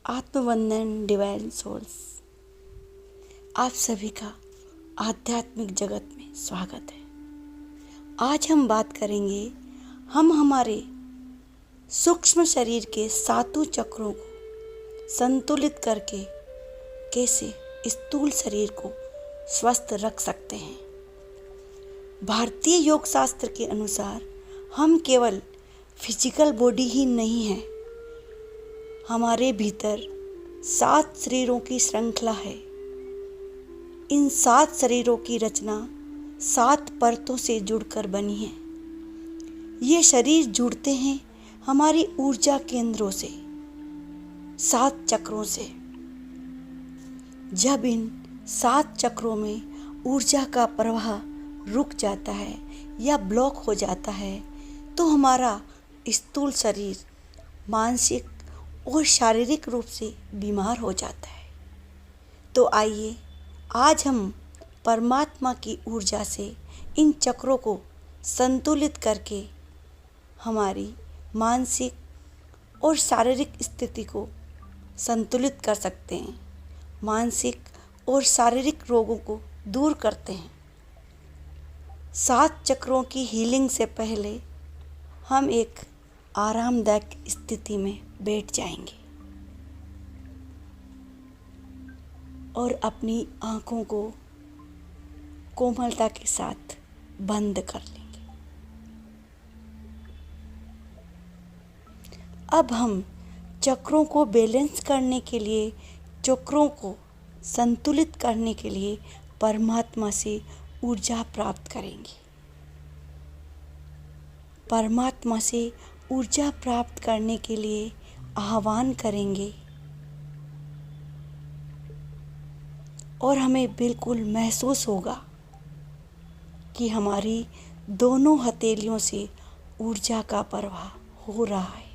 आत्मवंदन divine souls. आप सभी का आध्यात्मिक जगत में स्वागत है। आज हम बात करेंगे हम हमारे सूक्ष्म शरीर के सातों चक्रों को संतुलित करके कैसे स्थूल शरीर को स्वस्थ रख सकते हैं। भारतीय योग शास्त्र के अनुसार हम केवल फिजिकल बॉडी ही नहीं है, हमारे भीतर 7 शरीरों की श्रृंखला है। इन 7 शरीरों की रचना 7 परतों से जुड़कर बनी है। ये शरीर जुड़ते हैं हमारी ऊर्जा केंद्रों से, 7 चक्रों से। जब इन 7 चक्रों में ऊर्जा का प्रवाह रुक जाता है या ब्लॉक हो जाता है तो हमारा स्थूल शरीर मानसिक और शारीरिक रूप से बीमार हो जाता है। तो आइए आज हम परमात्मा की ऊर्जा से इन चक्रों को संतुलित करके हमारी मानसिक और शारीरिक स्थिति को संतुलित कर सकते हैं, मानसिक और शारीरिक रोगों को दूर करते हैं। 7 चक्रों की हीलिंग से पहले हम एक आरामदायक स्थिति में बैठ जाएंगे और अपनी आँखों को कोमलता के साथ बंद कर लेंगे। अब हम चक्रों को बैलेंस करने के लिए, चक्रों को संतुलित करने के लिए परमात्मा से ऊर्जा प्राप्त करेंगे। परमात्मा से ऊर्जा प्राप्त करने के लिए आह्वान करेंगे और हमें बिल्कुल महसूस होगा कि हमारी दोनों हथेलियों से ऊर्जा का प्रवाह हो रहा है।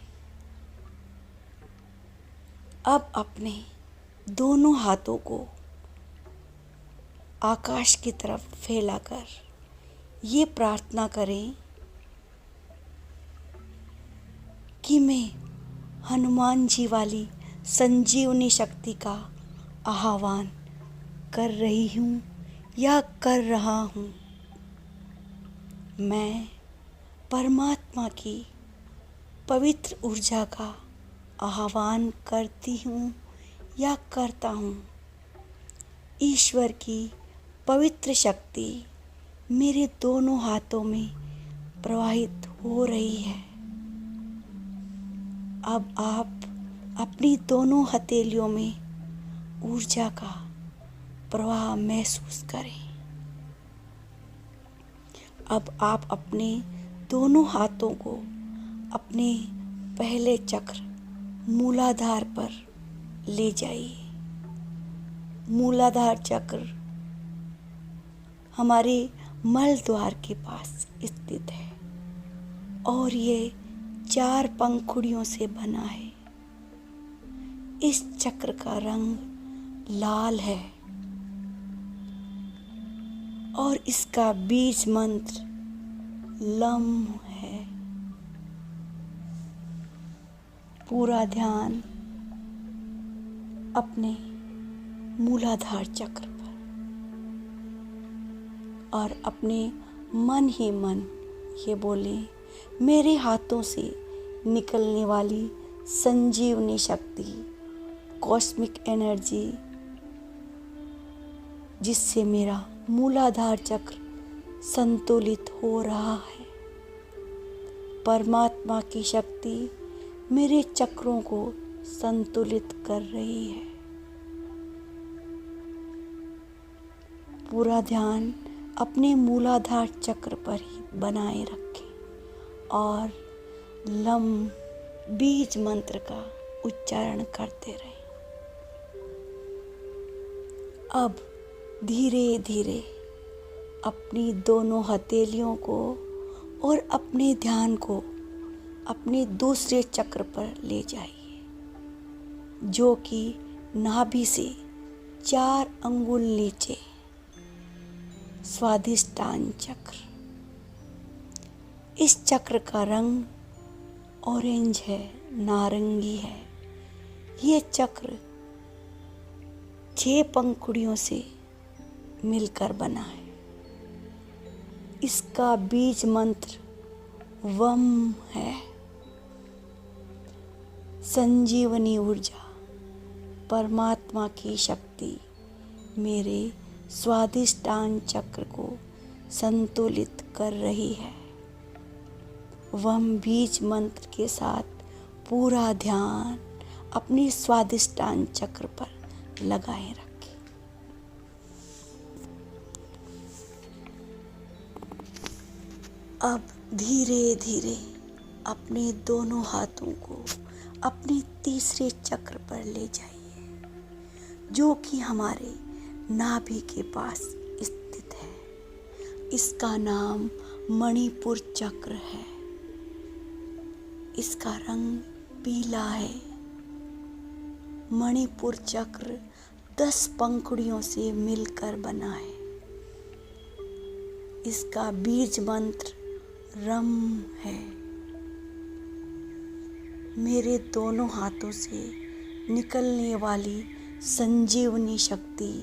अब अपने दोनों हाथों को आकाश की तरफ फैलाकर ये प्रार्थना करें कि मैं हनुमान जी वाली संजीवनी शक्ति का आह्वान कर रही हूँ या कर रहा हूँ। मैं परमात्मा की पवित्र ऊर्जा का आह्वान करती हूँ या करता हूँ। ईश्वर की पवित्र शक्ति मेरे दोनों हाथों में प्रवाहित हो रही है। अब आप अपनी दोनों हथेलियों में ऊर्जा का प्रवाह महसूस करें। अब आप अपने दोनों हाथों को अपने पहले चक्र मूलाधार पर ले जाइए। मूलाधार चक्र हमारे मल द्वार के पास स्थित है और ये 4 पंखुड़ियों से बना है। इस चक्र का रंग लाल है और इसका बीज मंत्र लम है। पूरा ध्यान अपने मूलाधार चक्र पर और अपने मन ही मन ये बोले, मेरे हाथों से निकलने वाली संजीवनी शक्ति, कॉस्मिक एनर्जी, जिससे मेरा मूलाधार चक्र संतुलित हो रहा है। परमात्मा की शक्ति मेरे चक्रों को संतुलित कर रही है। पूरा ध्यान अपने मूलाधार चक्र पर ही बनाए रखें और लम बीज मंत्र का उच्चारण करते रहें। अब धीरे धीरे अपनी दोनों हथेलियों को और अपने ध्यान को अपने दूसरे चक्र पर ले जाइए, जो कि नाभि से 4 अंगुल नीचे, स्वादिष्टान चक्र। इस चक्र का रंग ऑरेंज है, नारंगी है। ये चक्र 6 पंखुड़ियों से मिलकर बना है। इसका बीज मंत्र वम है। संजीवनी ऊर्जा, परमात्मा की शक्ति मेरे स्वादिष्टान चक्र को संतुलित कर रही है। वम बीज मंत्र के साथ पूरा ध्यान अपनी स्वादिष्टान चक्र पर लगाए रखें। अब धीरे धीरे अपने दोनों हाथों को अपने तीसरे चक्र पर ले जाइए, जो कि हमारे नाभि के पास स्थित है। इसका नाम मणिपुर चक्र है। इसका रंग पीला है। मणिपुर चक्र 10 पंखुड़ियों से मिलकर बना है। इसका बीज मंत्र रम है। मेरे दोनों हाथों से निकलने वाली संजीवनी शक्ति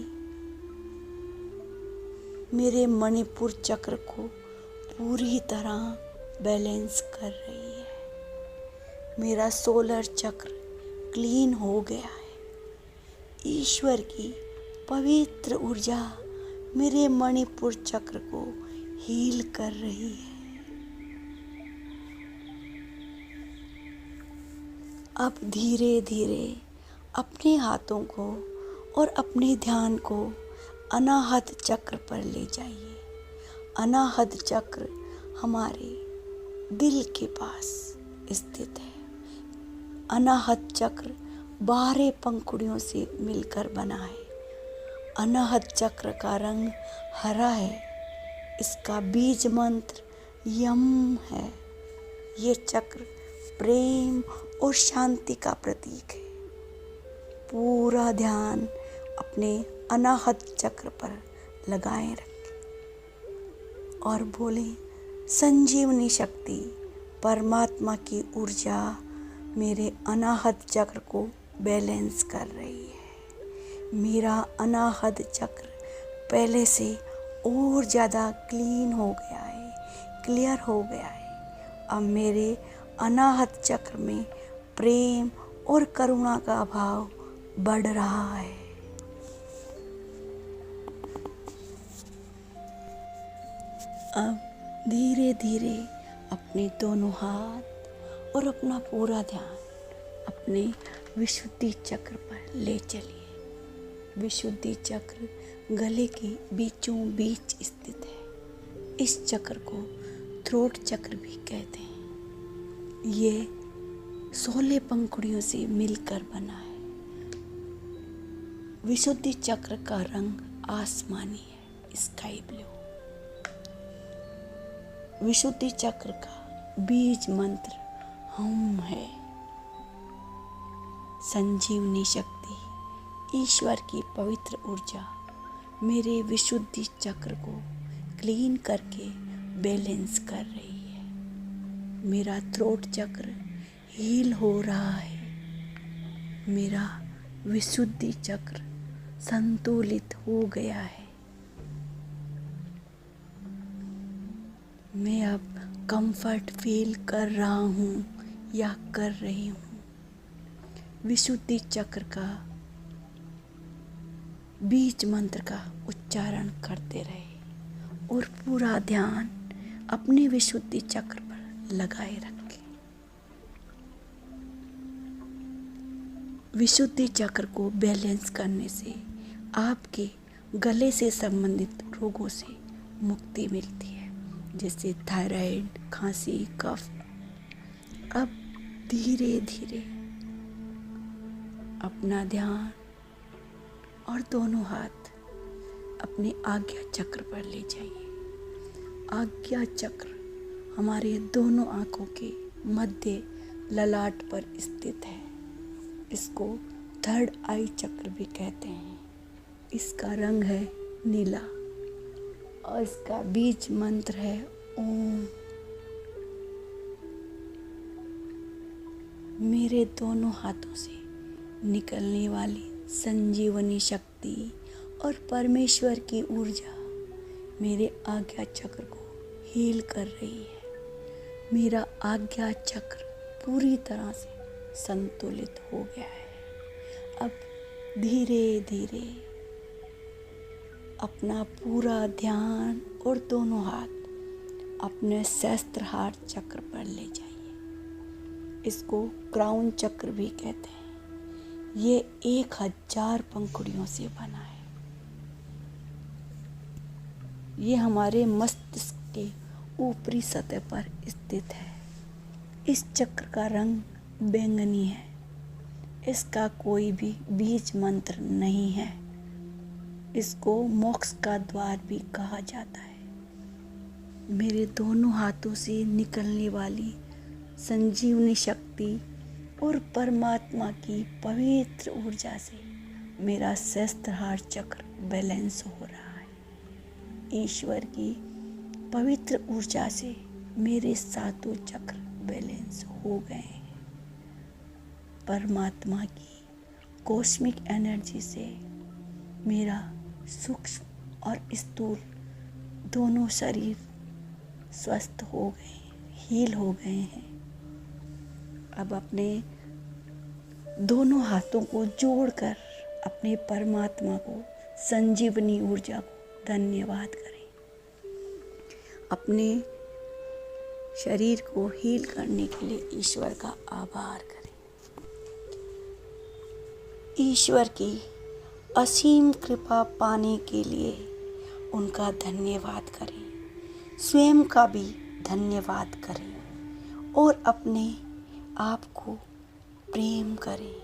मेरे मणिपुर चक्र को पूरी तरह बैलेंस कर रही है। मेरा सोलर चक्र क्लीन हो गया है। ईश्वर की पवित्र ऊर्जा मेरे मणिपुर चक्र को हील कर रही है। अब धीरे धीरे अपने हाथों को और अपने ध्यान को अनाहत चक्र पर ले जाइए। अनाहत चक्र हमारे दिल के पास स्थित है। अनाहत चक्र 12 पंखुड़ियों से मिलकर बना है। अनाहत चक्र का रंग हरा है। इसका बीज मंत्र यम है। ये चक्र प्रेम और शांति का प्रतीक है। पूरा ध्यान अपने अनाहत चक्र पर लगाए रखें और बोले, संजीवनी शक्ति, परमात्मा की ऊर्जा मेरे अनाहत चक्र को बैलेंस कर रही है। मेरा अनाहत चक्र पहले से और ज़्यादा क्लीन हो गया है, क्लियर हो गया है। अब मेरे अनाहत चक्र में प्रेम और करुणा का भाव बढ़ रहा है। अब धीरे धीरे अपने दोनों हाथ और अपना पूरा ध्यान अपने विशुद्धि चक्र पर ले चलिए। विशुद्धि चक्र गले के बीचों बीच स्थित है। इस चक्र को थ्रोट चक्र भी कहते हैं। ये 16 पंखुड़ियों से मिलकर बना है। विशुद्धि चक्र का रंग आसमानी है, स्काई ब्लू। विशुद्धि चक्र का बीज मंत्र हम है। संजीवनी शक्ति, ईश्वर की पवित्र ऊर्जा मेरे विशुद्धि चक्र को क्लीन करके बैलेंस कर रही है। मेरा थ्रोट चक्र हील हो रहा है। मेरा विशुद्धि चक्र संतुलित हो गया है। मैं अब कंफर्ट फील कर रहा हूँ या कर रही हूँ। विशुद्धि चक्र का बीज मंत्र का उच्चारण करते रहे और पूरा ध्यान अपने विशुद्धि चक्र पर लगाए रखें। विशुद्धि चक्र को बैलेंस करने से आपके गले से संबंधित रोगों से मुक्ति मिलती है, जैसे थायराइड, खांसी, कफ। अब धीरे धीरे अपना ध्यान और दोनों हाथ अपने आज्ञा चक्र पर ले जाइए। आज्ञा चक्र हमारे दोनों आँखों के मध्य ललाट पर स्थित है। इसको थर्ड आई चक्र भी कहते हैं। इसका रंग है नीला और इसका बीज मंत्र है ओम। मेरे दोनों हाथों से निकलने वाली संजीवनी शक्ति और परमेश्वर की ऊर्जा मेरे आज्ञा चक्र को हील कर रही है। मेरा आज्ञा चक्र पूरी तरह से संतुलित हो गया है। अब धीरे धीरे अपना पूरा ध्यान और दोनों हाथ अपने सहस्त्रहार चक्र पर ले जाइए। इसको क्राउन चक्र भी कहते हैं। ये 1000 पंखुड़ियों से बना है। ये हमारे मस्तिष्क के ऊपरी सतह पर स्थित है। इस चक्र का रंग बैंगनी है। इसका कोई भी बीज मंत्र नहीं है। इसको मोक्ष का द्वार भी कहा जाता है। मेरे दोनों हाथों से निकलने वाली संजीवनी शक्ति और परमात्मा की पवित्र ऊर्जा से मेरा सहस्त्रहार चक्र बैलेंस हो रहा है। ईश्वर की पवित्र ऊर्जा से मेरे सातों चक्र बैलेंस हो गए हैं। परमात्मा की कॉस्मिक एनर्जी से मेरा सूक्ष्म और स्थूल दोनों शरीर स्वस्थ हो गए, हील हो गए हैं। अब अपने दोनों हाथों को जोड़कर अपने परमात्मा को, संजीवनी ऊर्जा को धन्यवाद करें। अपने शरीर को हील करने के लिए ईश्वर का आभार करें। ईश्वर की असीम कृपा पाने के लिए उनका धन्यवाद करें। स्वयं का भी धन्यवाद करें और अपने आप को प्रेम करें।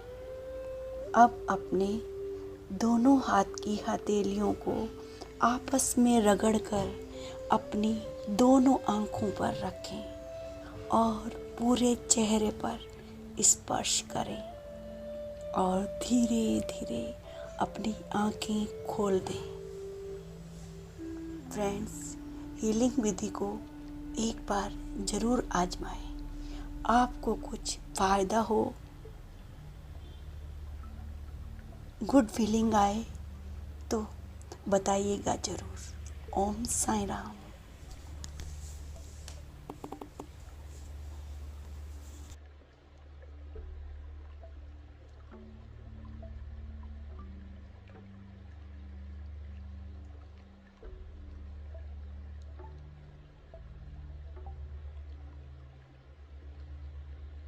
अब अपने दोनों हाथ की हथेलियों को आपस में रगड़कर अपनी दोनों आँखों पर रखें और पूरे चेहरे पर स्पर्श करें और धीरे धीरे अपनी आँखें खोल दें। फ्रेंड्स, हीलिंग विधि को एक बार ज़रूर आजमाएं। आपको कुछ फ़ायदा हो, गुड फीलिंग आए तो बताइएगा ज़रूर। ओम साईं राम।